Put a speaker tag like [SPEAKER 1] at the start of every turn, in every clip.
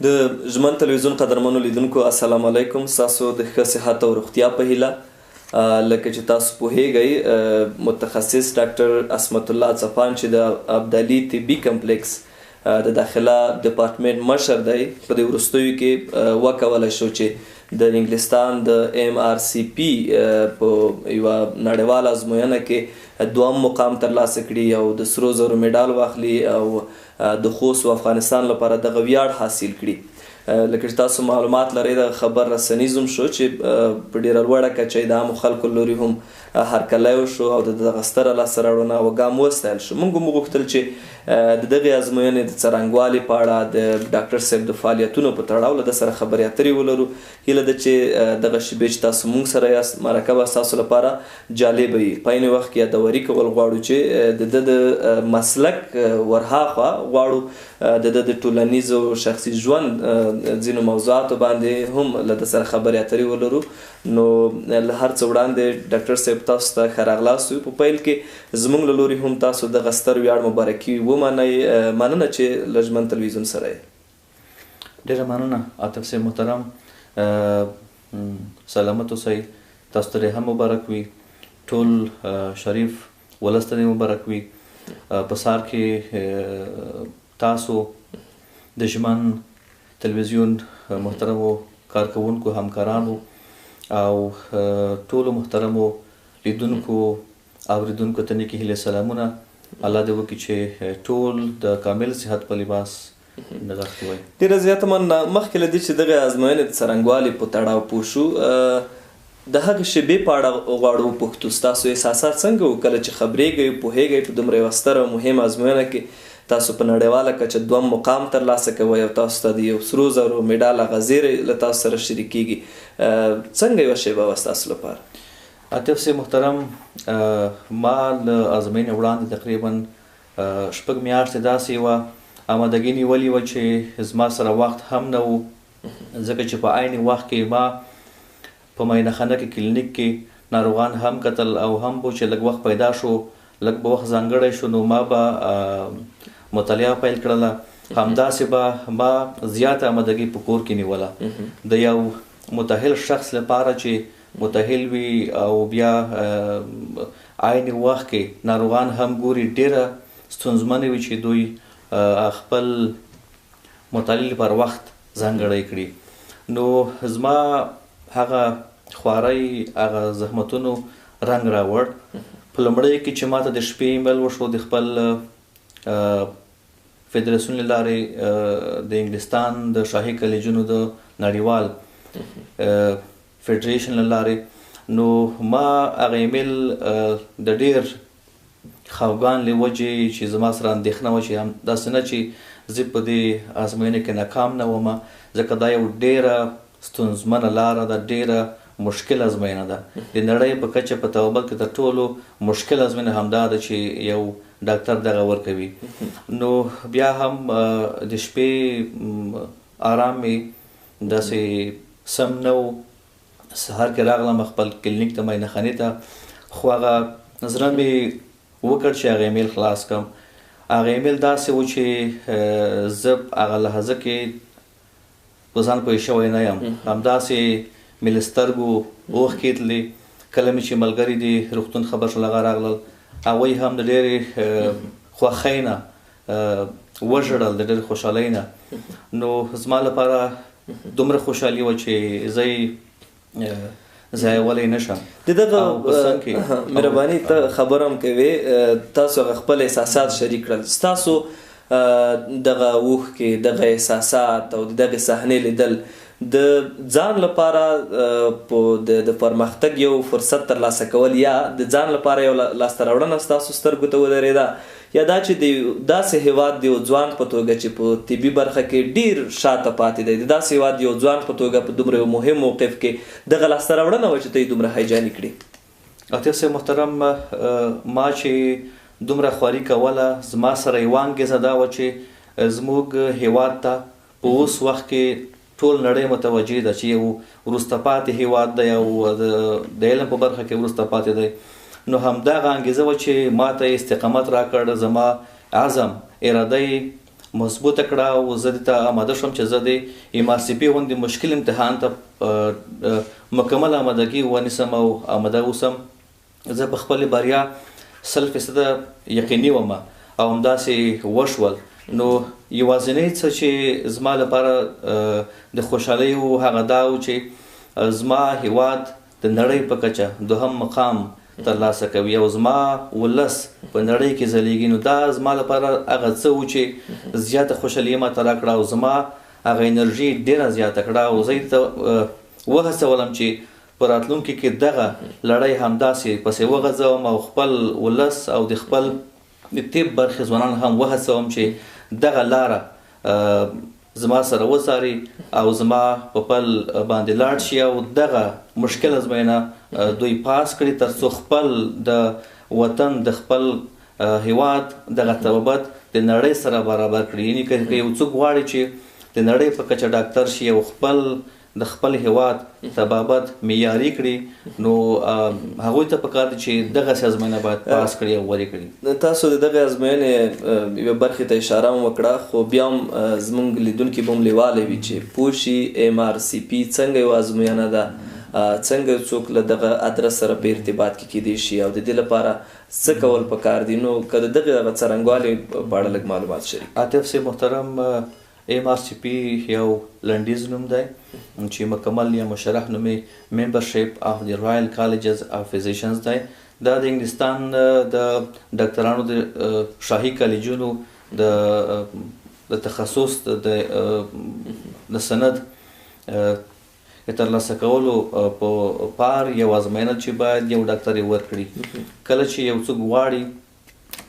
[SPEAKER 1] د ژمن تلویزیون قدرمنو لیدونکو السلام علیکم. ستاسو د ښه صحت او روغتیا په هیله. لکه چې تاسو پوهیږئ متخصص ډاکټر عصمت الله څپان چې د ابدالي طبي کمپلیکس د داخله ډپارټمنټ مشر دی، په دې وروستیو کې وکولی شو چې د انګلستان د MRCP په یوه نړیواله ازموینه کې دوم مقام ترلاسه کړي او د سرو زرو میډال واخلي او د خوست و افغانستان لپاره دغه ویاړ حاصل کړي. لکه چې تاسو معلومات لرئ د خبر رسنیز هم شو چې په ډېره لوړه کچه د عامو خلکو لوري هم هرکلی وشو او د دغه ستره لاسته راوړنه او ګام وستایل شو. موږ هم وغوښتل چې د دغې ازموینې د څرنګوالي په اړه د ډاکټر صاحب د فعالیتونو په تړاو له ده سره خبرې اترې ولرو. هیله ده چې دغه شیبې چې تاسو موږ سره یاست مرکه به ستاسو لپاره جالبه وي. په عین وخت کې یادوري کول غواړو چې د ده د مسلک ورهاخوا غواړو د ده د ټولنیز او شخصي ژوند ځینو موضوعاتو باندې هم له ده سره خبرې اترې ولرو. نو له هر څه وړاندې ډاکټر صاحب تاسو ته ښه راغلاست یو. په پیل کې زموږ له لوري هم تاسو دغه ستر ویاړ مبارکي ومنئ. مننه چې له ژمن تلویزیون سره یې.
[SPEAKER 2] ډېره مننه عاطف صاحب محترم. سلامت اوسئ. تاسو ته هم مبارک وي. ټول شریف ولس ته مبارک وي. په سهار کې تاسو د ژمن تلویزیون محترمو کارکوونکو همکارانو او ټولو محترمو لیدونکو اوریدونکو ته نیکې هیلې سلامونه. الله دې وکړي چې ټول د کامل صحت په لباس نغښتي وای.
[SPEAKER 1] ډېره زیاته مننه. مخکې له دې چې دغه ازموینې د څرنګوالي په تړاو پوه شو، د هغې شیبې په اړه غواړو وپوښتو. ستاسو احساسات څنګه وو کله چې خبرېږئ پوهېږئ په دومره یوه ستره او مهمه ازموینه کې تاسو په نړیواله کچه دوم مقام ترلاسه کوئ او تاسو ته د یو سرو زرو میډال هغه زیری له تاسو سره شریکېږي. څنګه یوه شیبه وه ستاسو لپاره؟
[SPEAKER 2] عاطف صاحب محترم، ما له ازموینې وړاندې تقریبا 6 میاشتې داسې یوه آمادګي نیولې وه چې زما سره وخت هم نه و، ځکه چې په عین وخت کې ما په معاینهخانه کې کلینیک کې ناروغان هم کتل او هم به چې لږ وخت پیدا شو، لږ به وخت ځانګړی شو، نو ما به مطالعه پیل کړله. همداسې به ما زیاته آمادګي په کور کې نیوله. د یو متأهل شخص لپاره چې متأهل وي او بیا عین وخت کې ناروغان هم ګوري، ډېره ستونزمنه وي چې دوی خپل مطالعې لپاره وخت ځانګړی کړي. نو زما هغه خوارۍ هغه زحمتونو رنګ راوړ. په لومړی کې چې ماته د شپې ایمیل وشو د خپل فدراسیون له لارې د انګلستان د شاهي کالجونو د نړیوال فدریشن له لارې، نو ما هغه ایمیل د ډېر خفګان له وجې چې زما سره اندېښنه وه چې هم داسې نه چې زه په دې ازموینې کې ناکام نه وم، ځکه دا یو ډېره ستونزمنه لاره ده، ډېره مشکل ازموینه ده. د نړۍ په کچه په توبل کې تر ټولو مشکل ازموینه همدا ده چې یو ډاکټر دغه ورکوي. نو بیا هم د شپې آرام مې داسې سم نه و. سهار کې راغلم خپل کلینیک ته معاینهخانې ته، خو هغه زړه مې وکړ چې هغه ایمیل خلاص کړم. هغه ایمیل داسې و چې زه هغه لحظه کې په ځان پوه شوی نه یم. همداسې مې له سترګو اوښکې تللې. کله مې چې ملګري د روغتون خبر شول هغه راغلل، هغوی هم د ډېرې خوښۍ نه وژړل، د ډېرې خوشحالۍ نه. نو زما لپاره دومره خوشحالي وه چې زه یې ضایعولی نه شم.
[SPEAKER 1] د دغه مهرباني ته خبره هم کوې، تاسو هغه خپل احساسات شریک کړل. ستاسو دغه اوښکې، دغه احساسات او د دغې صحنې لیدل د ځان لپاره د پرمختګ یو فرصت ترلاسه کول، یا د ځان لپاره یو لاسته راوړنه ستاسو سترګو ته ودرېده، یا دا چې د داسې هیواد د یو ځوان په توګه چې په طبي برخه کې ډېر شاته پاتې دی، د داسې هیواد یو ځوان په توګه په دومره یو مهم موقف کې دغه لاسته راوړنه وه چې ته یې دومره هیجاني کړي؟
[SPEAKER 2] عاطف صاحب محترم، ما چې دومره خواري کوله، زما سره یوه انګېزه دا وه چې زموږ هیواد ته په اوس وخت کې ټول نړۍ متوجه ده چې یو وروسته پاتې هیواد دی او د علم په برخه کې وروسته پاتې دی. نو همدغه انګېزه وه چې ما ته استقامت راکړ. زما عزم، اراده مضبوطه کړه او زه دې ته آماده شوم چې زه د MRCP غوندې مشکل امتحان ته مکمل آمادګي ونیسم او آماده اوسم. زه په خپلې بریا 100% یقیني وم او همداسې وشول. نو یوازینی څه چې زما لپاره د خوشحالۍ و هغه دا و چې زما هیواد د نړۍ په کچه دوهم مقام ترلاسه کوي او زما ولس په نړۍ کې ځلیږي. نو دا زما لپاره هغه څه و چې زیاته خوشحالي یې ماته راکړه او زما هغه انرژي ډېره زیاته کړه او زه یې ته وهڅولم چې په راتلونکي کې دغه لړۍ همداسې پسې وغځوم او خپل ولس او د خپل د طب برخې ځوانان هم وهڅوم چې دغه لاره زما سره وڅاري او زما په پل باندې لاړ شي او دغه مشکل ازموینه دوی پاس کړي تر څو خپل د وطن د خپل هیواد دغه طبابت د نړۍ سره برابر کړي. یعنی که یو څوک غواړي چې د نړۍ په کچه ډاکټر شي او خپل د خپل هیواد طبابت معیاري کړي نو هغوی ته پکار دي چې دغه ازموینه باید پاس کړي او ورې کړي.
[SPEAKER 1] تاسو د دغه ازموینې یوه برخې ته اشاره هم وکړه خو بیا هم زموږ لیدونکي به هم لیواله وي چې پوه شي MRCP څنګه یوه ازموینه ده، څنګه څوک له دغه ادرس سره په ارتباط کې کیدی شي او د دې لپاره څه کول پکار دي. نو که د دغه څرنګوالي په اړه لږ معلومات شریک.
[SPEAKER 2] عاطف صاحب محترم، MRCP یو لنډیز نوم دی چې مکمل یا مشرح نومي ممبرشپ اف د رایل کالجز اف فزیشنز دی. دا د انګلستان د ډاکټرانو د شاهي کالجونو د تخصص د سند ترلاسه کولو په پار یو ازموینه چې باید یو ډاکټر یې ورکړي. کله چې یو څوک غواړي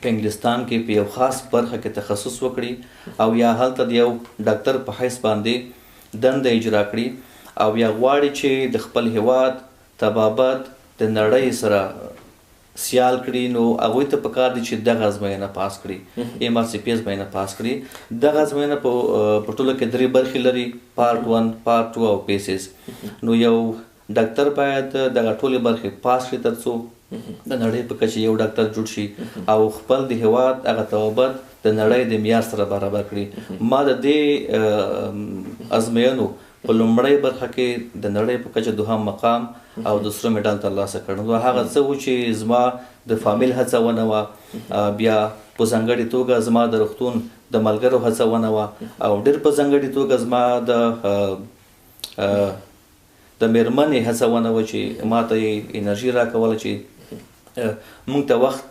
[SPEAKER 2] په انګلستان کې په یو خاص برخه کې تخصص وکړي او یا هلته د یو ډاکټر په حیث باندې دنده اجرا کړي او یا غواړي چې د خپل هیواد طبابت د نړۍ سره سیال کړي نو هغوی ته پکار دي چې دغه ازموینه پاس کړي، MRCP ازموینه پاس کړي. دغه ازموینه په ټوله کې 3 برخې لري، پارت 1 پارت 2 او پیسز. نو یو ډاکټر باید دغه ټولې برخې پاس کړي تر څو د نړۍ په کچه یو ډاکټر جوړ شي او خپل د هیواد هغه طبابت د نړۍ د معیار سره برابر کړي. ما د دې ازموینو په لومړۍ برخه کې د نړۍ په کچه دوهم مقام او د سره میډال ترلاسه کړ. نو هغه څه و چې زما د فامیل هڅونه وه، بیا په ځانګړې توګه زما د روغتون د ملګرو هڅونه وه او ډېر په ځانګړې توګه زما د میرمنې هڅونه وه چې ما ته یې انرژي راکوله چې مونږ ته وخت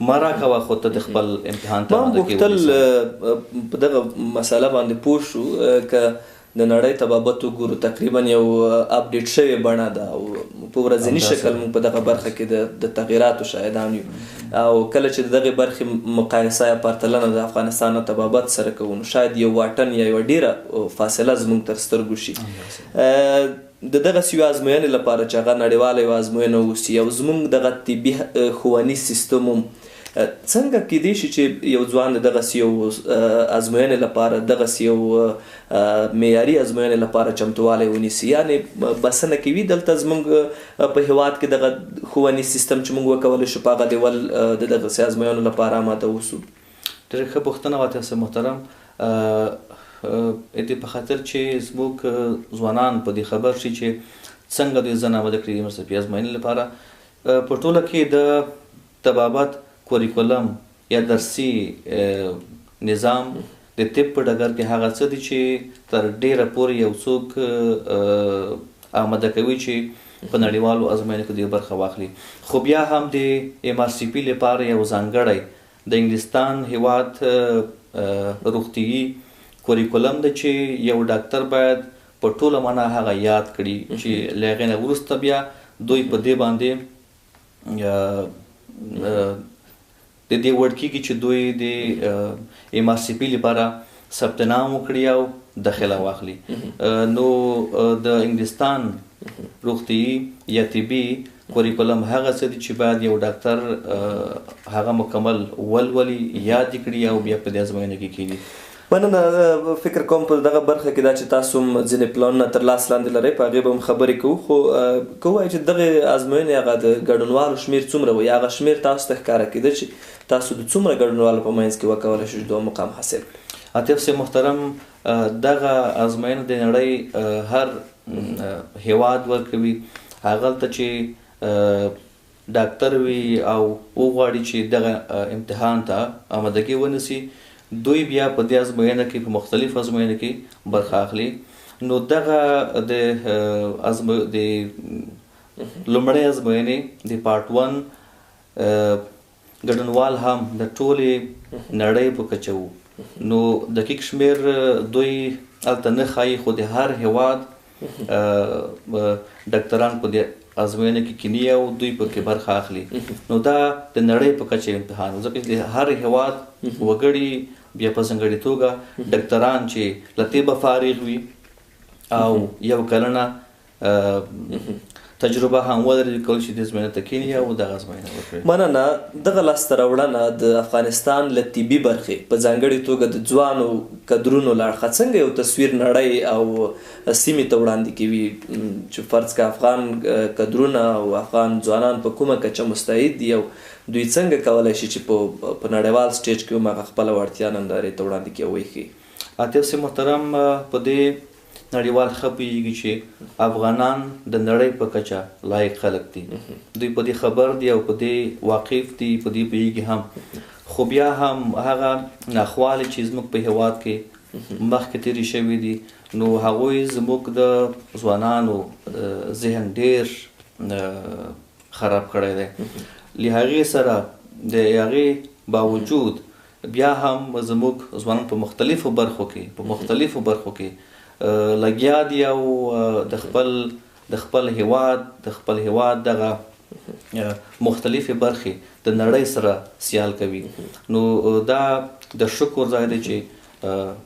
[SPEAKER 2] ما راکوه خو ته د خپل امتحان ته
[SPEAKER 1] ما غوښتل په دغه مسله باندې پوه شو که د نړۍ طبابت وګورو تقریبا یو اپډیټ شوې بڼه ده او په ورځني شکل موږ په دغه برخه کې د تغییراتو شاهدان یو او کله چې د دغې برخې مقایسه یا پرتلنه د افغانستان طبابت سره کوو نو شاید یو واټن یا یوه ډیره فاصله زموږ تر سترګو شي. د دغسې یوه ازموینې لپاره چې هغه نړیواله یوه ازموینه اوسي او زموږ دغه طبي ښوونیز سیستم هم څنګه کیدی شي چې یو ځوان د دغسې یو ازموینې لپاره دغسې یو معیاري ازموینې لپاره چمتوالی ونیسي؟ یعنې بسنه کوي دلته زموږ په هیواد کې دغه ښوونیز سیستم چې موږ وکولی شو په هغه ډول د دغسې ازموینو لپاره اماده اوسو؟
[SPEAKER 2] ډېره ښه پوښتنه وه تاسو محترم. دې په خاطر چې زموږ ځوانان په دې خبر شي چې څنګه دوی ځان اماده کړي MRCP ازموینې لپاره. په ټوله کې د طبابت کوریکولم یا درسي نظام د طب په ډګر کې هغه څه دي چې تر ډیره پورې یو څوک آماده کوي چې په نړیوالو ازموینو کې دوی برخه واخلي. خو بیا هم د MRCP لپاره یو ځانګړی د انګلستان هیواد روغتیایي کوریکولم ده چې یو ډاکټر باید په ټوله معنا هغه یاد کړي چې له هغې نه وروسته بیا دوی په دې باندې د دې وړ کېږي چې دوی د MRCP لپاره ثبت نام وکړي او داخله واخلي. نو د انګلستان روغتیایي یا طبي کوریکولم هغه څه دي چې باید یو ډاکټر هغه مکمل ولولي، یاد کړي او بیا په دې ازموینه کې کینی.
[SPEAKER 1] مننه. فکر کوم په دغه برخه کې دا چې تاسو هم ځینې پلانونه تر لاس لاندې لرئ، په هغې به هم خبرې کوو. خو که ووایو چې دغې ازموینې هغه د ګډونوالو شمېر څومره وي، هغه شمېر تاسو ته ښکاره کېده چې تاسو د څومره ګډونوالو په منځ کې وکولی شو چې دوه مقام حاصل کړئ؟
[SPEAKER 2] عاطف صاحب محترم، دغه ازموینه د نړۍ هر هیواد ورکوي، هغلته چې ډاکټر وي او وغواړي چې دغه امتحان ته آمادګي ونیسي، دوی بیا په دې ازموینه کې په مختلف ازموینه کې برخه اخلي. نو دغه د لومړۍ ازموینې د پارت 1 ګډونوال هم د ټولې نړۍ په کچه وو. نو دقیق شمیر دوی هلته نه ښایي، خو د هر هیواد ډاکټران په دې ازموینه کې کینی او دوی پکې برخه اخلي. نو دا د نړۍ په کچه امتحان، ځکه چې د هر هیواد وګړي بیا په ځانګړې توګه ډاکټران چې له طبه فارغ وي او یو کلنه تجربه هم ولري، کولی شي دې ازموینه ته کینی او دغه ازموینه وکړي.
[SPEAKER 1] مننه. دغه لاسته راوړنه د افغانستان له طبي برخې په ځانګړې توګه د ځوانو کدرونو له اړخه څنګه یو تصویر نړۍ او سیمې ته وړاندې کوي چې فرض که افغان کدرونه او افغان ځوانان په کومه کچه مستعد دي او دوی څنګه کولی شي چې په نړیوال سټیج کې هم هغه خپله وړتیا نندارې ته وړاندې کړي او وښیي؟
[SPEAKER 2] عاطف صاحب محترم، په دې نړیوال ښه پوهېږي چې افغانان د نړۍ په کچه لایق خلک دي، دوی په دې خبر دي او په دې واقف دي، په دې پوهېږي هم. خو بیا هم هغه ناخوالې چې زموږ په هیواد کې مخکې تېرې شوي دي، نو هغوی زموږ د ځوانانو ذهن ډېر خراب کړی دی. له هغې سره د هغې باوجود بیا هم زموږ ځوانان په مختلفو برخو کې لګیا دي او د خپل هیواد دغه مختلفې برخې د نړۍ سره سیال کوي. نو دا د شکر ځای دی چې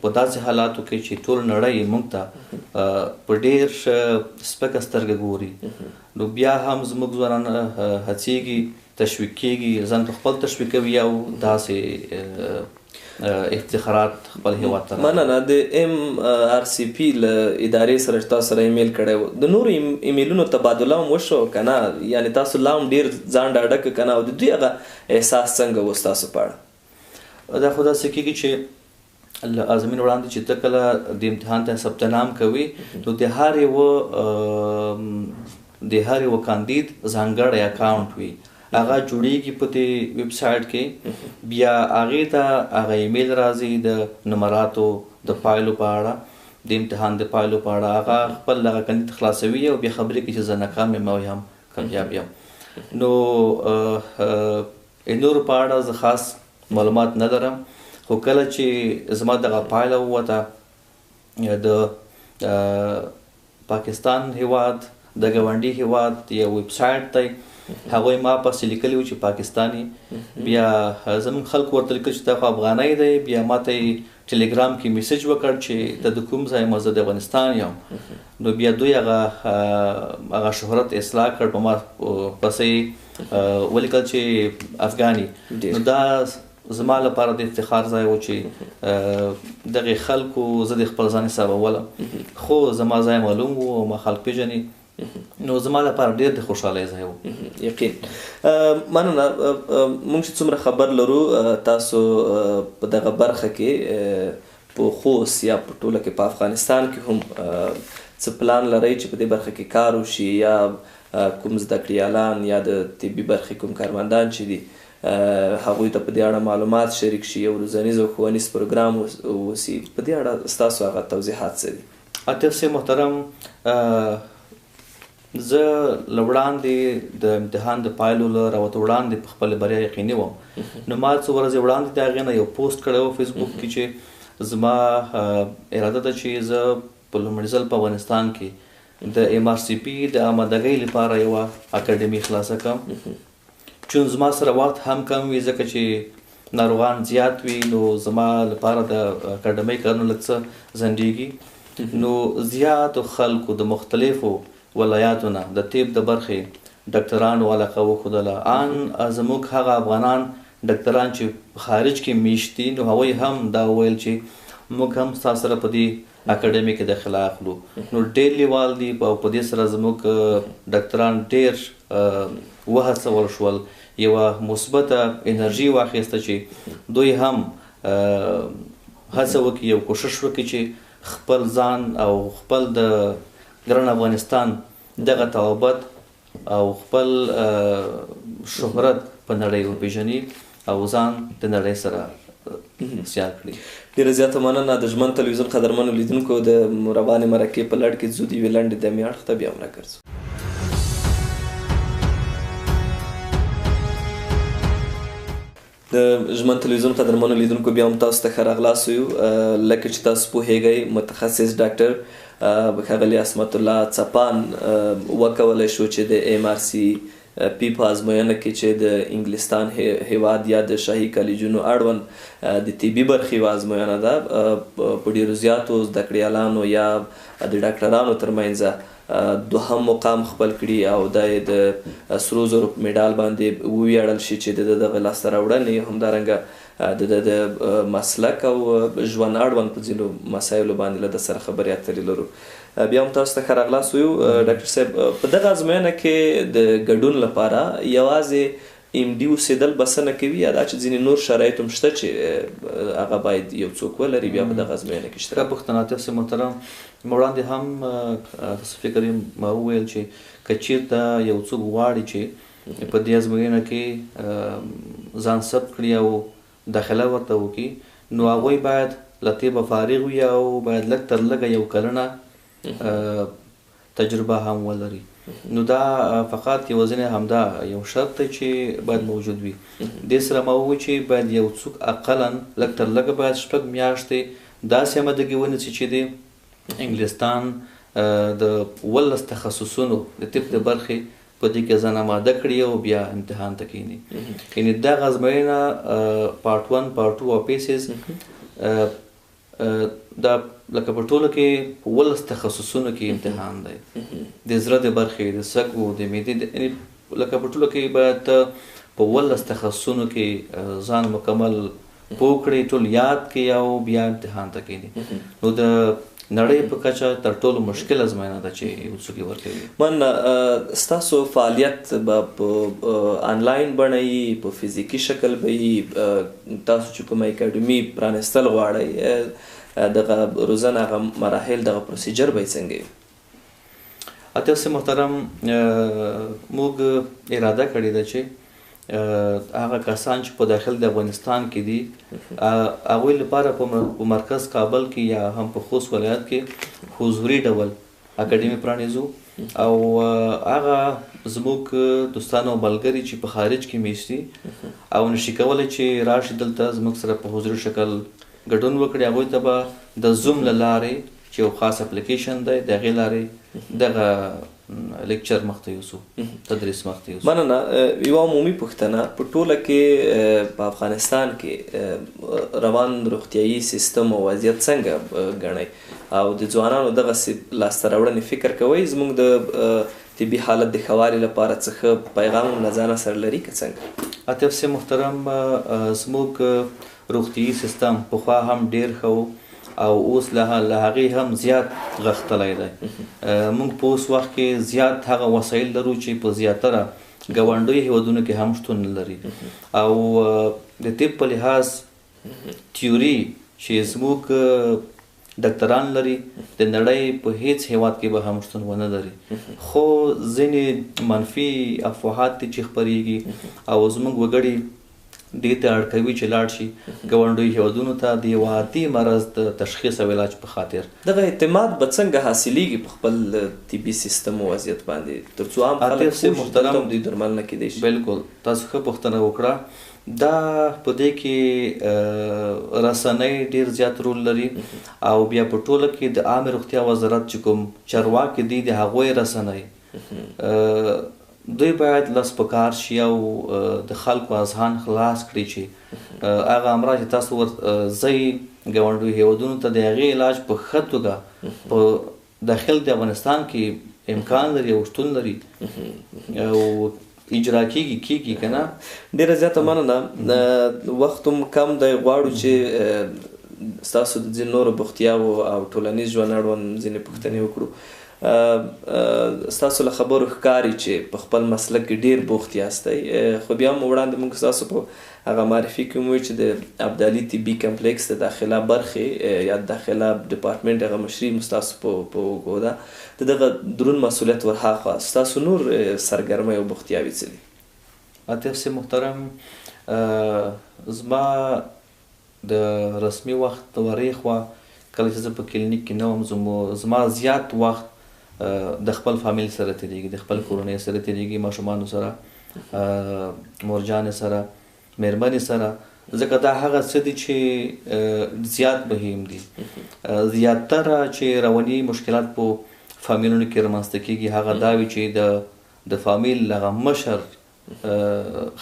[SPEAKER 2] په داسې حالاتو کې چې ټول نړۍ موږ ته په ډېر سپکه سترګه ګوري، نو بیا هم زموږ ځوانان هڅېږي، تشویق کېږي، ځان په خپل تشویقوي او داسې افتخارات خپل هیواد ته.
[SPEAKER 1] مننه. د MRCP له ادارې سره چې تاسو سره ایمیل کړی و، د نورو ایمیلونو تبادله هم وشو که نه؟ یعنې تاسو لا هم ډېر ځان ډاډه که که نه؟ او د دوی هغه احساس څنګه و ستاسو په اړه؟
[SPEAKER 2] دا خو داسې کېږي چې له ازموینې وړاندې چې ته کله د امتحان ته ثبت نام کوي، نو د هر یوه کاندید ځانګړی اکاونټ وي، هغه جوړیږي په دې ویب سایټ کې. بیا هغې ته هغه ایمیل راځي د نمراتو د پایلو په اړه، د امتحان د پایلو په اړه، هغه خپل هغه کاندید خلاصوي او بیا خبرې کوي چې زه ناکام یم او یم کامیاب یم. نو نورو په اړه زه خاص معلومات نه لرم، خو کله چې زما دغه پایله ووته د پاکستان هیواد د ګاونډي هیواد یو ویب سایټ دی، هغوی ما پسې لیکلي وو چې پاکستاني، بیا زموږ خلکو ورته لیکل چې دا خو افغانی دی، بیا ما ته یې ټلیګرام کې میسج وکړ چې ته د کوم ځای یم؟ زه د افغانستان یم. نو بیا دوی هغه شهرت اصلاح کړ، په ما پسې ولیکل چې افغاني. نو دا زما لپاره د افتخار ځای و چې دغې خلکو زه د خپل ځان حسابولم، خو زما ځای معلوم و او ما خلک پیژني، نو زما لپاره ډېر د خوشحالۍ ځای و.
[SPEAKER 1] یقین. مننه. موږ چې څومره خبر لرو تاسو په دغه برخه کې په خوست یا په ټوله کې په افغانستان کې هم څه پلان لرئ چې په دې برخه کې کار وشي، یا کوم زده کړیالان یا د طبي برخې کوم کارمندان چې دي هغوی ته په دې اړه معلومات شریک شي، یو روزنیز او ښوونیز پروګرام وسي؟ په دې اړه ستاسو هغه توضیحات څه دي؟
[SPEAKER 2] عاطف صاحب محترم، زه له وړاندې د امتحان د پایلو له راوته وړاندې په خپله بریا یقیني وم. نو ما څو ورځې وړاندې د هغې نه یو پوسټ کړی و فیسبوک کې چې زما اراده ده چې زه په لومړي ځل په افغانستان کې د MRCP د آمادګۍ لپاره یوه اکاډمي خلاصه کړم. چون زما سره وخت هم کم وي، ځکه چې ناروغان زیات وي، نو زما لپاره د اکاډمۍ کارونه لږ څه ځنډېږي. نو زیاتو خلکو د مختلفو ولایاتو نه د طب د برخې ډاکټرانو علاقه وښودله. ان زموږ هغه افغانان ډاکټران چې خارج کې میشت دي، نو هغوی هم دا وویل چې موږ هم ستاسو سره په دې اکاډمي کې داخله اخلو. نو ډېر لیوال دي او په دې سره زموږ ډاکټران ډېر وهڅول شول، یوه مثبته انرژي واخیسته چې دوی هم هڅه وکړي او کوشش وکړي چې خپل ځان او خپل د ګران افغانستان دغه تعهد او خپل شهرت په نړۍ وپېژني او ځان د نړۍ سره سیال کړي.
[SPEAKER 1] ډېره زیاته مننه. د ژمن تلویزیون قدرمنو لیدونکو د روانې مرکې په لړ کې ځو د یوې لنډې دمې اړخ ته بیا هم راګرځو. د ژمن تلویزیون قدرمنو لیدونکو بیا هم تاسو ته ښه راغلاست یو. لکه چې تاسو پوهیږئ متخصص ډاکټر ښاغلي عصمت الله څپان وکولی شو چې د MRCP په ازموینه کې چې د انګلستان هیواد یا د شاهي کالجونو اړوند د طبي برخې یوه ازموینه ده، په ډېرو زیاتو زده کړیالانو یا د ډاکټرانو ترمنځ دوهم مقام خپل کړي او دا یې د سرو زرو په میډال باندې وویاړل شي چې د دغه لاسته راوړنې همدارنګه د مسلک او ژوند اړوند په ځینو مسایلو باندې له ده سره خبرې اترې لرو. بیا هم تاسو ته ښه راغلاست ویو. ډاکټر صاحب، په دغه ازموینه کې د ګډون لپاره یوازې MD اوسېدل بسنه کوي یا دا چې ځینې نور شرایط هم شته چې هغه باید یو څوک ولري بیا په دغه ازموینه کې اشتراک؟
[SPEAKER 2] پوښتنه تاسو محترم، وړاندې هم تاسو فکر ما وویل چې که چېرته یو څوک غواړي چې په دې ازموینه کې ځان ثبت کړي او داخله ورته وکړي، نو هغوی باید له طبه فارغ وي او باید لږ تر لږه یو کلنه تجربه هم ولري. نو دا فقط یوازینی همدا یو شرط دی چې باید موجود وي. دې سره ما وویل چې باید یو څوک اقلا لږ تر لږه باید 6 میاشتې داسې آمادګي ونیسي چې د انګلستان د 12 تخصصونو د طب د برخې په دې کې ځان آماده کړي او بیا امتحان ته کښیني. یعنې دغه ازموینه پارټ 1 پارټ 2 او پیسز دا لکه په ټوله کې په 12 تخصصونو کې امتحان دی، د زړه د برخې، د سږو، د معدې، یعنې لکه په ټوله کې باید په 12 تخصصونو کې ځان مکمل پوه کړي، ټول یاد کړي او بیا امتحان ته کښیني. نو د نړۍ په کچه تر ټولو مشکل ازموینه ده چې یو څوک یې ورکوي.
[SPEAKER 1] من ستاسو فعالیت به په آنلاین بڼه وي، په فزیکي شکل به وي؟ تاسو چې کومه اکاډمي پرانیستل غواړئ دغه روزنه هغه مراحل دغه پروسیجر به یې څنګه وي؟
[SPEAKER 2] تاسو محترم، موږ اراده کړې ده چې هغه کسان چې په داخل د افغانستان کې دي هغوی لپاره په مرکز کابل کې یا هم په خوست ولایت کې حضوري ډول اکاډمي پرانیزو او هغه زموږ دوستان او ملګري چې په خارج کې میشت دي او نشي کولی چې راشي دلته زموږ سره په حضوري شکل ګډون وکړي، هغوی ته به د زوم له لارې چې یو خاص اپلیکیشن دی د هغې لارې دغه لیکچر مخته یوسو، تدریس مخته یوسو.
[SPEAKER 1] مننه. یوه عمومي پوښتنه، په ټوله کې په افغانستان کې روان روغتیایي سیستم او وضعیت څنګه ګڼئ او د ځوانانو دغسې لاسته راوړنې فکر کوئ زموږ د طبي حالت د ښه والي لپاره څه پیغام له ځانه سره لري که څنګه؟
[SPEAKER 2] عاطف صاحب محترم، زموږ روغتیایي سیستم پخوا هم ډېر ښه او اوس له هغې هم زیات غښتلی دی. موږ په اوس وخت کې زیات هغه وسایل لرو چې په زیاتره ګاونډیو هیوادونو کې هم شتون نه لري او د طب په لحاظ تیوري چې زموږ ډاکټران لري د نړۍ په هیڅ هیواد کې به هم شتون ونه لري، خو ځینې منفي افواهات دي چې خپرېږي او زموږ وګړي دې ته اړ کوي چې لاړ شي ګاونډیو هیوادونو ته د یو عادي مرض د تشخیص او علاج په خاطر. دغه اعتماد به څنګه حاصلیږي په خپل طبي سیستم او وضعیت باندې تر څو عام خلک محترم دوی درمل نه کیدای شي؟ بالکل، تاسو ښه پوښتنه وکړه. دا په دې کې رسنۍ ډېر زیات رول لري او بیا په ټوله کې د عامه روغتیا وزارت چې کوم چارواکي دي د هغوی رسنۍ دوی باید لس په کار شي او د خلکو اذهان خلاص کړي چې هغه امراض چې تاسو ځئ ګاونډیو هیوادونو ته د هغې علاج په ښه توګه په داخل د افغانستان کې امکان لري او شتون لري او اجرا کیږي که نه. ډېره زیاته مننه. وخت هم کم دی، غواړو چې
[SPEAKER 1] ستاسو د ځینو نورو بوختیاوو او ټولنیز ژوند اړوند ځینې پوښتنې وکړو. ستاسو له خبرو ښکاري چې په خپل مسلک کې ډیر بوخت یاستئ، خو بیا هم وړاندې موږ ستاسو په هغه معرفي کې وویل چې د ابدالي طبي کمپلیکس د داخله برخې یا داخله ډپارټمنټ هغه مشري مو ستاسو په اوږو ده. د دغه درون مسؤلیت ورهاخوا ستاسو نور سرګرمۍ او بوختیاوې څه دي؟
[SPEAKER 2] عاطف صاحب محترم، زما د رسمي وخت ورهاخوا کله چې زه په کلینیک کې نه وم، زما زیات وخت د خپل فامیل سره تېرېږي، د خپل کورنۍ سره تېرېږي، ماشومانو سره، مورجانې سره، مېرمنې سره، ځکه دا هغه څه دي چې زیات مهم دي. زیاتره چې رواني مشکلات په فامیلونو کې رامنځته کېږي هغه دا وي چې د فامیل هغه مشر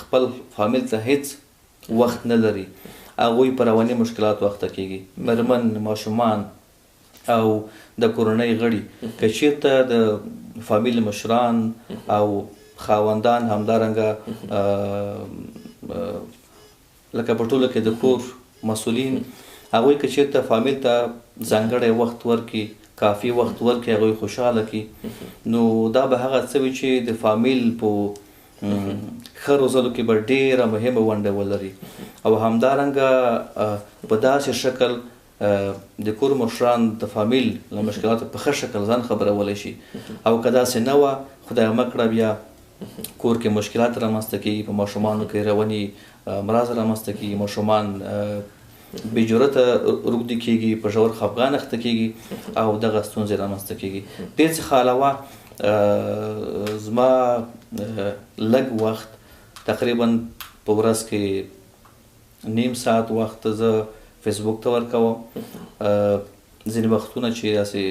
[SPEAKER 2] خپل فامیل ته هیڅ وخت نه لري، هغوی په رواني مشکلات وخته کېږي. مېرمن، ماشومان او د کورنۍ غړي که چېرته د فامیل مشران او خاوندان همدارنګه لکه په ټوله کې د کور مسؤلین هغوی که چېرته فامیل ته ځانګړی وخت ورکړي، کافي وخت ورکړي، هغوی خوشحاله کړي، نو دا به هغه څه وي چې د فامیل په ښه روزلو کې به ډېره مهمه ونډه ولري. او همدارنګه په داسې شکل د کور مشران د فامیل له مشکلاتو په ښه شکل ځان خبرولی شي. او که داسې نه وه، خدای مه کړه بیا کور کې مشکلات رامنځته کېږي، په ماشومانو کې رواني امراض رامنځته کېږي، ماشومان بې جرته روږدي کېږي، په ژور خفګان اخته کېږي او دغه ستونزې رامنځته کېږي. دې څخه علاوه زما لږ وخت تقریبا په ورځ کې نیم ساعت وخت زه فیسبوک ته ورکوم. ځینې وختونه چې داسې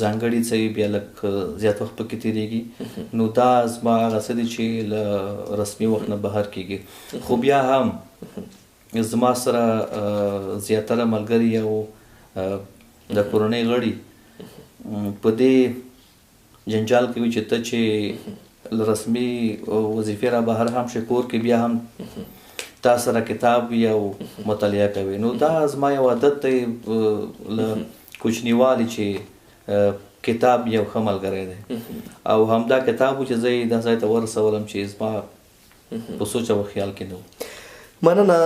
[SPEAKER 2] ځانګړي څه وي بیا لږ زیات وخت پکې تېرېږي، نو دا زما هغه څه دي چې له رسمي وخت نه بهر کېږي. خو بیا هم زما سره زیاتره ملګري او د کورنۍ غړي په دې جنجال کې وي چې ته چې رسمي وظیفې را بهر هم شې، کور کې بیا هم تا سره کتاب وي او مطالعه کوي. نو دا زما یو عادت دی له کوچنیوالي چې کتاب یو ښه ملګری دی، او همدا کتاب و چې زه یې دا ځای ته ورسولم چې زما په سوچ او خیال کې نه و.
[SPEAKER 1] مننه.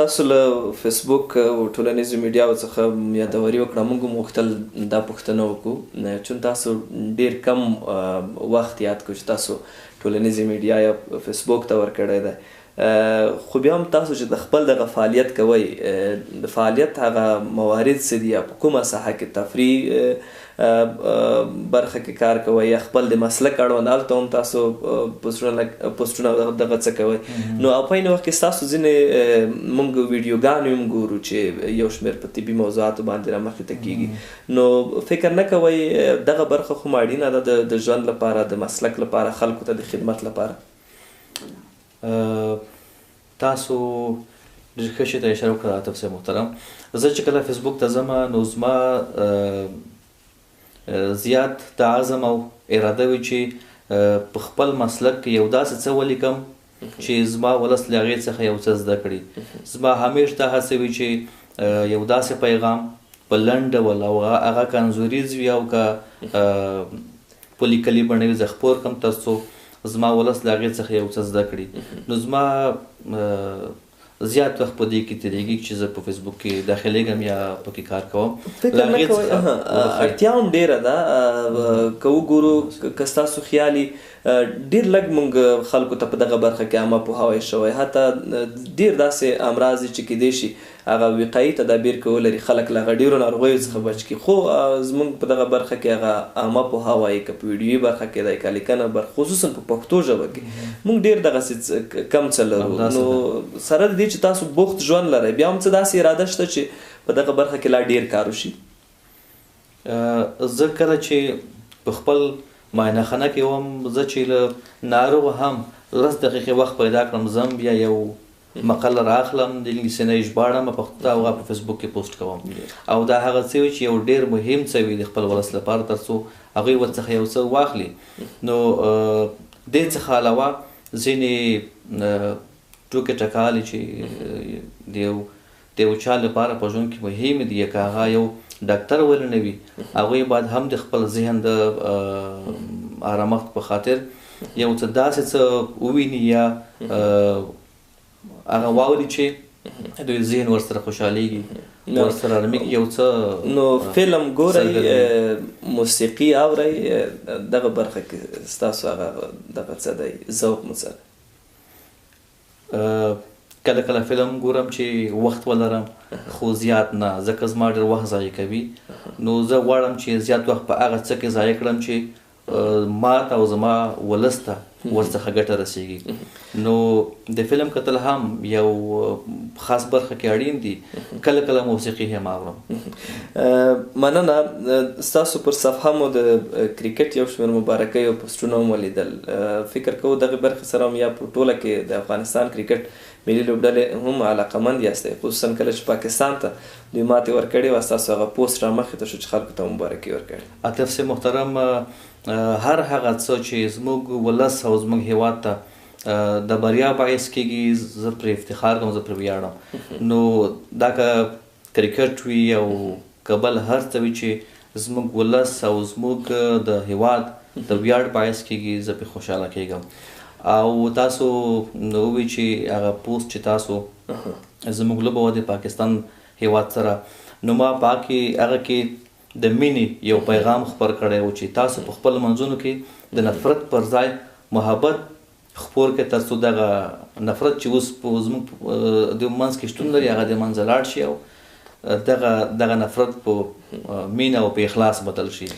[SPEAKER 1] تاسو له فیسبوک او ټولنیزو میډیاو څخه یادوري وکړه. موږ هم غوښتل دا پوښتنه وکړو، چون تاسو ډېر کم وخت یاد کړو چې تاسو ټولنیزې میډیا یا فیسبوک ته ورکړی دی، خو بیا هم تاسو چې د خپل دغه فعالیت کوئ، د فعالیت هغه موارد څه دي؟ یا په کومه ساحه کې تفریح برخه کې کار کوئ یا خپل د مسلک اړوند هلته هم تاسو پوسټونه دغه څه کوئ؟ نو او په عین وخت کې ستاسو ځینې موږ ویډیوګانې هم ګورو چې یو شمېر په طبي موضوعاتو باندې رامخې ته کېږي. نو فکر نه کوئ دغه برخه خو اړینه ده د ژوند لپاره، د مسلک لپاره، خلکو ته د خدمت لپاره؟
[SPEAKER 2] تاسو ډېر ښه شي ته اشاره وکړه عاطف صاحب محترم. زه چې کله فیسبوک ته ځم نو زما زیات د عزم او اراده وي چې په خپل مسلک کې یو داسې څه ولیکم چې زما ولس له هغې څخه یو څه زده کړي. زما همیش دا هڅه وي چې یو داسې پیغام په لنډ ډول او هغه که انځوریز وي او که په لیکلي بڼه وي زه خپور کړم تر څو زما ولس له هغې څخه یو څه زده کړي. نو زما زیات وخت په دې کې تېرېږي چې زه په فیسبوک کې داخلېږم یا پکې کار کوم.
[SPEAKER 1] اړتیا هم ډېره ده. که وګورو که ستاسو خیالي ډېر لږ موږ خلکو ته په دغه برخه کې عامه پوهاوی شوی، حتی ډېر داسې امراض دي چې کیدای شي هغه وقایي تدابیر که ولري خلک له هغه ډېرو ناروغیو څخه بچ کړي، خو زموږ په دغه برخه کې هغه عامه پوهاوی که په ویډیوي برخه کې دی که لیکنه برخه خصوصا په پښتو ژبه کې موږ ډېر دغسې کم څه لرو. نو سره د دې چې تاسو بوخت ژوند لرئ، بیا هم څه داسې اراده شته چې په دغه برخه کې لا ډېر کار وشي؟
[SPEAKER 2] زه کله چې په خپل معاینه خانه کې وم، زه چې له ناروغ هم 10 دقیقې وخت پیدا کړم، زم بیا یو مقاله راخلم، د انګلیسي نه یې ژباړم، په پښتو او هغه په فیسبوک کې پوسټ کوم. او دا هغه څه وي چې یو ډېر مهم څه وي د خپل ولس لپاره تر څو هغوی ورڅخه یو څه واخلي. نو دې څخه علاوه ځینې ټوکې ټکالې چې د یو د یو چا لپاره په ژوند کې مهم دي که هغه یو ډاکټر ولې نه وي هغوی باید هم د خپل ذهن د آرامښت په خاطر یو څه داسې څه وویني یا هغه واوري چې دوی ذهن ورسره خوشحالیږي ورسره آرامېږي یو څه
[SPEAKER 1] نو فلم ګورئ موسیقي اورئ دغه برخه کې ستاسو هغه دغه څه دی ذوق مو څه
[SPEAKER 2] کله کله فلم ګورم چې وخت ولرم خو زیات نه ځکه زما ډېر وخت ضایع کوي نو زه غواړم چې زیات وخت په هغه څه کې ضایع کړم چې ما ته او زما ولس ته ورڅخه ګټه رسیږي نو د فلم کتل هم یو خاص برخه کې اړین دي کله کله موسیقي هم اورم
[SPEAKER 1] مننه ستاسو پر صفحه مو د کرکټ یو شمېر مبارکۍ او پوسټونه هم ولیدل فکر کوو دغه برخې سره هم یا په ټوله کې د افغانستان کرکټ ملي لوبډلې هم علاقمند یاستئ خصوصا کله چې پاکستان ته دوی ماتې ورکړې وه ستاسو هغه پوسټ رامخې ته شو چې خلکو ته مبارکي ورکړې
[SPEAKER 2] عاطف صاحب محترم هر هغه څه چې زموږ ولس او زموږ هیواد ته د بریا باعث کېږي زه پرې افتخار کوم زه پرې ویاړم نو دا که کرکټ وي او که بل هر څه وي چې زموږ ولس او زموږ د هیواد د ویاړ باعث کېږي زه پرې خوشحاله کېږم او تاسو ووی چې هغه پوسټ چې تاسو زموږ لوبه وه د پاکستان هیواد سره نو ما هغه کې د مینې یو پیغام خپور کړی و چې تاسو په خپلو منځونو کې د نفرت پر ځای محبت خپور کړئ تر څو دغه نفرت چې اوس زموږ د منځ کې شتون لري هغه د منځه لاړ شي او دغه نفرت په مینه او په اخلاص بدل شي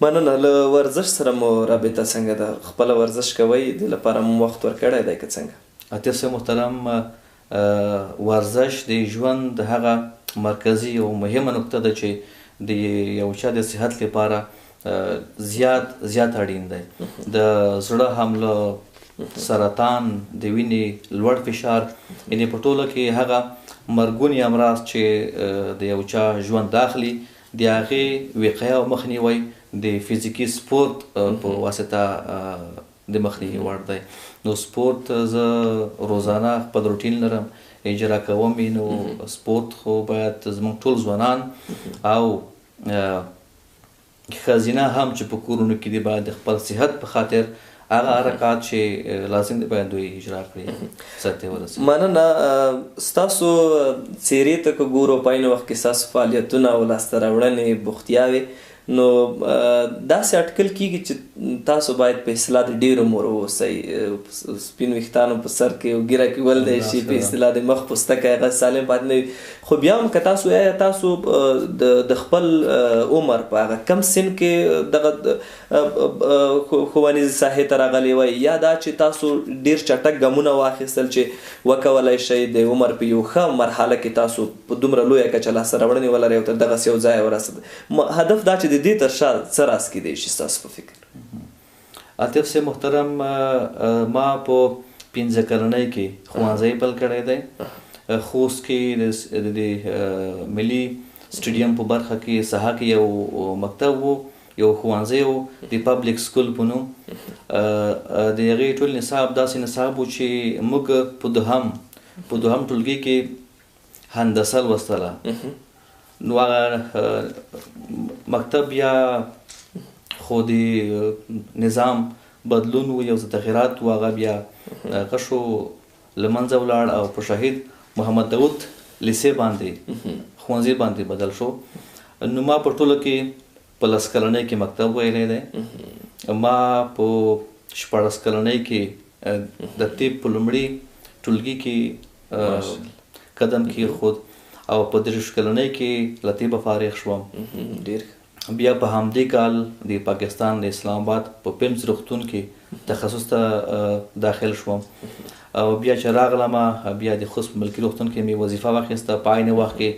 [SPEAKER 1] مننه له ورزش سره مو رابطه څنګه ده خپله ورزش کوئ د لپاره مو وخت ورکړی دی که څنګه
[SPEAKER 2] عاطف صاحب محترم ورزش د ژوند هغه مرکزي او مهمه نقطه ده چې د یو چا د صحت لپاره زیات اړین دی د زړه حمله سرطان د وینې لوړ فشار یعنې په ټوله کې هغه مرګوني امراض چې د یو چا ژوند داخلي د هغې وقایه او مخنیوی د فزیکي سپورت په واسطه د مخنیوي وړ دی نو سپورت زه روزانه خپل روټین لرم اجرا کوم نو سپورت خو باید زموږ ټول ځوانان او ښځینه هم چې په کورونو کې دي باید د خپل صحت په خاطر هغه حرکات چې لازم دی باید دوی اجرا کړي سرته ورسوي
[SPEAKER 1] مننه ستاسو څیرې ته که ګورو په عین وخت کې ستاسو فعالیتونه او لاسته راوړنې بوختیاوې نو داسې اټکل کېږي چې تاسو باید په اصطلاح د ډېر عمر واوسئ سپین ویښتانو په سر کې او ږیره کې ولدی شي په اصطلاح د مخ پوستکی هغه سالم پاتې نه وي خو بیا هم که تاسو تاسو د خپل عمر په هغه کم سن کې دغه ښوونیزې ساحې ته راغلی وئ یا دا چې تاسو ډېر چټک ګامونه واخیستل چې وکولی شئ د عمر په یو ښه مرحله کې تاسو په دومره لویه کچه لاسته راوړنې ولرئ او تر دغسې یو ځایه ورسېد هدف دا چې د دې تر شا څه راز کیدی شي ستاسو په فکر
[SPEAKER 2] عاطف صاحب محترم ما په 15 کلنۍ کې ښوونځی پیل کړی دی خوست کې د ملي سټیډیم په برخه کې ساحه کې یو مکتب و یو ښوونځی و د پبلیک سکول په نوم د هغې ټول نصاب داسې نصاب و چې موږ په دوهم ټولګي کې هندسه لوستله نو هغه مکتب یا خو د نظام بدلون و یو څه تغیرات و هغه بیا غشو له منځه ولاړ او په شهید محمد داود لیسې باندې ښوونځي باندې بدل شو نو ما په ټوله کې په 10 کلنۍ کې مکتب ویلی دی ما په 14 کلنۍ کې د طب په لومړي ټولګي کې قدم کېښود او په 30 کلنۍ کې له طبه فارغ شوم
[SPEAKER 1] ډېر
[SPEAKER 2] بیا په همدې کال د پاکستان د اسلام آباد په پیمز روغتون کې تخصص ته داخل شوم او بیا چې راغلم بیا د خوست په ملکي روغتون کې مې وظیفه واخیسته په عین وخت کې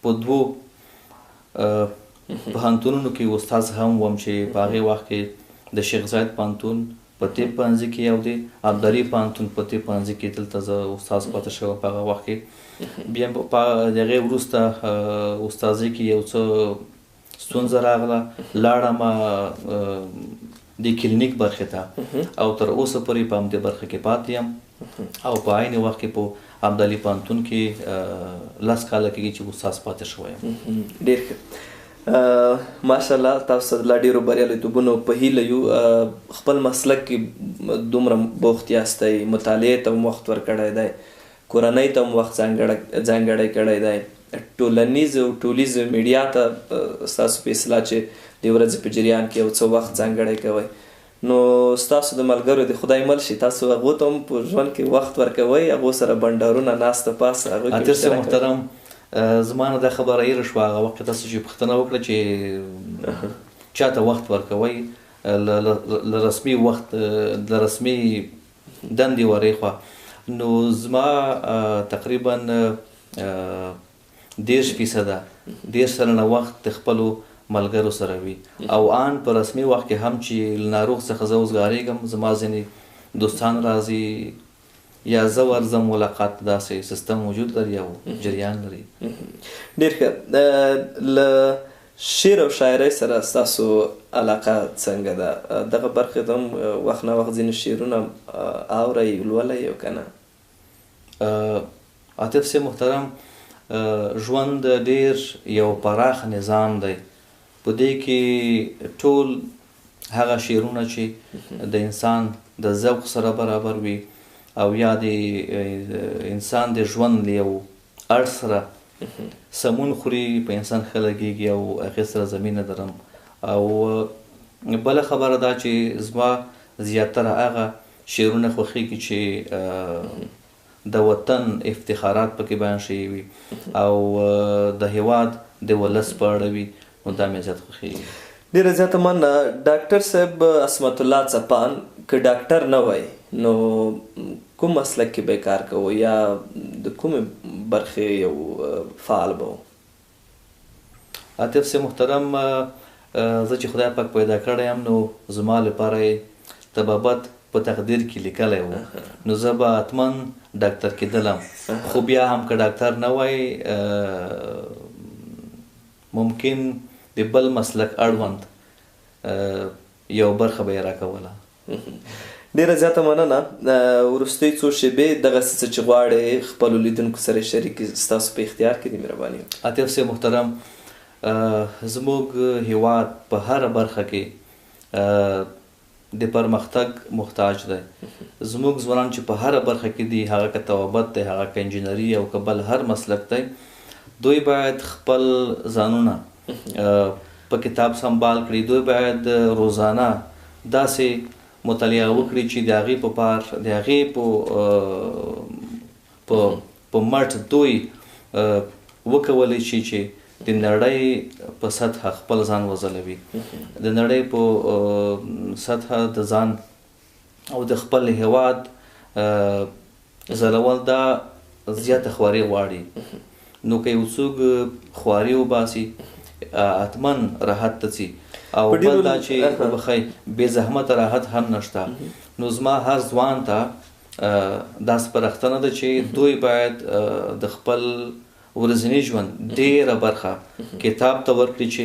[SPEAKER 2] په 2 پوهنتونونو کې استاد هم وم چې په هغې وخت کې د شیخ زاید پوهنتون په طب پوهنځي کې یو دی ابدالي پوهنتون په طب پوهنځي کې دلته زه استاد پاتې شوم په هغه وخت کې بیا د هغې وروسته استاذۍ کې یو څه ستونزه راغله لاړم د کلینیک برخې ته او تر اوسه پورې په همدې برخه کې پاتې یم او په عین وخت کې په ابدالي پوهنتون کې 10 کاله کېږي چې استاد پاتې شوی یم.
[SPEAKER 1] ډېر ښه. ماشاءالله تاسو لا ډېرو بریالیتوبونو په هیله یو. خپل مسلک کې دومره بوخت یاستئ، مطالعې ته هم وخت ورکړی دی، کورنۍ ته هم وخت ځانګړی کړی دی، ټولنیز او ټولیز میډیا ته ستاسو په اصطلاح چې د ورځې په جریان کې یو څه وخت ځانګړی کوئ، نو ستاسو د ملګرو د خدای مل شي تاسو هغو ته هم په ژوند کې وخت ورکوئ، هغو سره بنډارونه ناسته پاسه هغوی کې
[SPEAKER 2] اتر صاحب محترم، زما نه دا خبره ایره شوه هغه وخت تاسو چې پوښتنه وکړه چې چاته وخت ورکوئ له رسمي وخت د رسمي دندې ورې خوا، نو زما تقریبا 10% سلنه وخت د خپلو ملګرو سره وي، او آن په رسمي وخت کې هم چې له ناروغ څخه زه اوسګارېږم زما ځینې دوستان راځي یا زه ورځم ملاقات، داسې سیستم موجود لري او جریان لري.
[SPEAKER 1] ډېر ښه. له شعر او شاعرۍ سره ستاسو علاقه څنګه ده؟ دغه برخې ته هم وخت نه وخت ځینې شعرونه اورئ لولئ او که نه؟
[SPEAKER 2] عاطف صاحب محترم، ژوند ډېر یو پراخ نظام دی، په دې کې ټول هغه شعرونه چې د انسان د ذوق سره برابر وي او یا د انسان د ژوند له یو اړخ سره سمون خوري، په انسان ښه لګېږي او هغې سره زمینه درم. او بله خبره دا چې زما زیاتره هغه شعرونه خوښېږي چې د وطن افتخارات پکې بیان شوي وي او د هیواد د ولس په اړه وي، نو دا مې زیات خوښېږي.
[SPEAKER 1] ډېره زیاته مننه. ډاکټر صاحب عصمت الله څپان، که ډاکټر نه وای نو کوم مسلک کې به کار کوو یا د کومې برخې یو فعال به و؟
[SPEAKER 2] عاطف صاحب محترم، زه چې خدای پاک پیدا کړی یم نو زما لپاره یې طبابت په تقدیر کې لیکلی و، نو زه به حتما ډاکټر کېدلم، خو بیا هم که ډاکټر نه وای ممکن د بل مسلک اړوند یو برخه به یې راکوله.
[SPEAKER 1] ډېره زیاته مننه. وروستۍ څو شېبې دغسې څه چې غواړئ خپلو لیدونکو سره شریک کړي ستاسو په اختیار کې دي، مهرباني وکړئ.
[SPEAKER 2] عاطف صاحب محترم، زموږ هیواد په هره برخه کې د پرمختګ محتاج دی. زموږ ځوانان چې په هره برخه کې دي، هغه که طبابت دی، هغه که انجینري او که بل هر مسلک دی، دوی باید خپل ځانونه په کتاب سنبال کړي، دوی باید روزانه داسې مطالعه وکړي چې د هغې په پار د هغې په مټ دوی وکولی شي چې د نړۍ په سطحه خپل ځان وځلوي، د نړۍ په سطحه د ځان او د خپل هیواد ځلول دا زیاته خواري غواړي. نو که یو څوک خواري وباسي حتما راحت ته ځي، او بل دا چې وبخئ بې زحمته راحت هم نشته. نو زما هر ځوان ته دا سپارښتنه ده چې دوی باید د خپل ورځني ژوند ډېره برخه کتاب ته ورکړي چې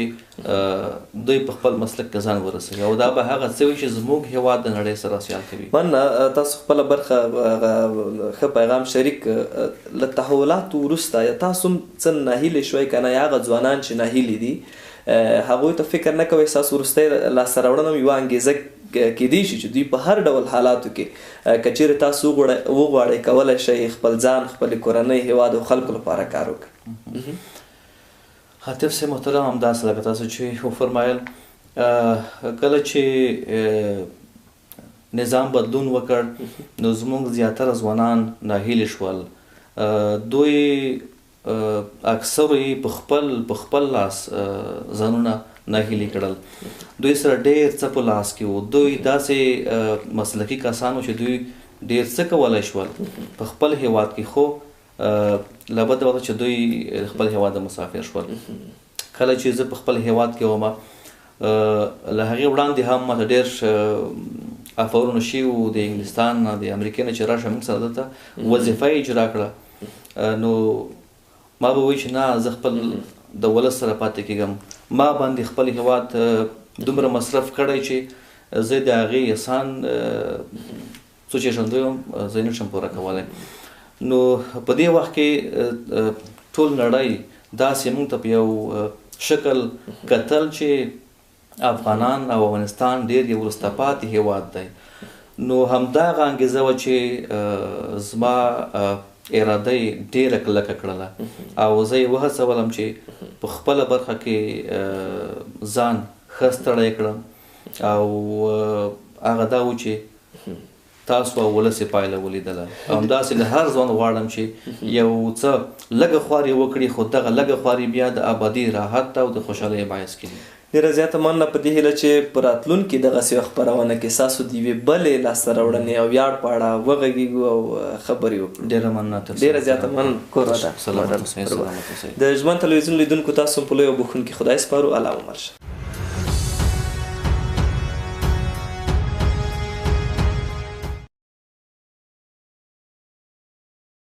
[SPEAKER 2] دوی په خپل مسلک کې ځان ورسوي، او دا به هغه څه وي چې زموږ هیواد د نړۍ سره سیال کوي.
[SPEAKER 1] مننه. تاسو خپله برخه ښه پیغام شریک. له تحولاتو وروسته یا تاسو هم څه ناهیلې شوئ که نه، یا هغه ځوانان چې ناهیلې دي هغوی ته فکر نه کوئ ستاسو وروستی لاسته راوړنه هم یوه انګېزه کېدی شي چې دوی په هر ډول حالاتو کې که چیرې تاسو وغواړئ کولی شئ خپل ځان، خپلې کورنۍ، هیواد او خلکو لپاره کار وکړئ؟
[SPEAKER 2] عاطف صاحب محترم، همداسې لکه تاسو چې وفرمایل، کله چې نظام بدلون وکړ نو زموږ زیاتره ځوانان ناهیلې شول. دوی اکثرو یې په خپل لاس ځانونه ناهیلي کړل. دوی سره ډېر څه په لاس کې وو، دوی داسې مسلکي کسان وو چې دوی ډېر څه کولی شول په خپل هیواد کې، خو له بده وخته چې دوی خپل هیواد مسافر شول. کله چې زه په خپل هیواد کې وم له هغې وړاندې هم ماته ډېر افرونه شوي وو د انګلستان نه، د امریکې نه چې راشه موږ سره دلته وظیفه یې اجرا کړه. نو ما به وایي چې نه، زه خپل د ولس سره پاتې کېږم، ما باندې خپل هیواد دومره مصرف کړی چې زه د هغې احسان څو چې ژوندی یم زه یې نشم پوره کولی. نو په دې وخت کې ټول نړۍ داسې موږ ته په یو شکل کتل چې افغانان او افغانستان ډېر یو وروسته پاتې هېواد دی. نو همدغه انګیزه وه چې زما اراده یې ډېره کلکه کړله او زه یې وهڅولم چې په خپله برخه کې ځان ښه ستړی کړم او هغه دا و چې تاسو او ولس یې پایله ولیدله او همداسې له هر ځوان غواړم چې یو څه لږه خوار یې وکړي خو دغه لږه خوار یې بیا د ابدي راحت او د خوشحالۍ باعث کړي.
[SPEAKER 1] ډېره زیاته مننه په دې هیله چې په راتلونکي دغسې یوه خپرونه کې ستاسو د یوې بلې لاسته راوړنې او ویاړ په اړه وغږیږو او خبرې وکړو.
[SPEAKER 2] ډېره مننه.
[SPEAKER 1] ډېره زیاته مننه. کور ودان. د ژوند تلویزیون لیدونکو تاسو په لوی او بخښونکي خدای سپارو. الله مو مل شه.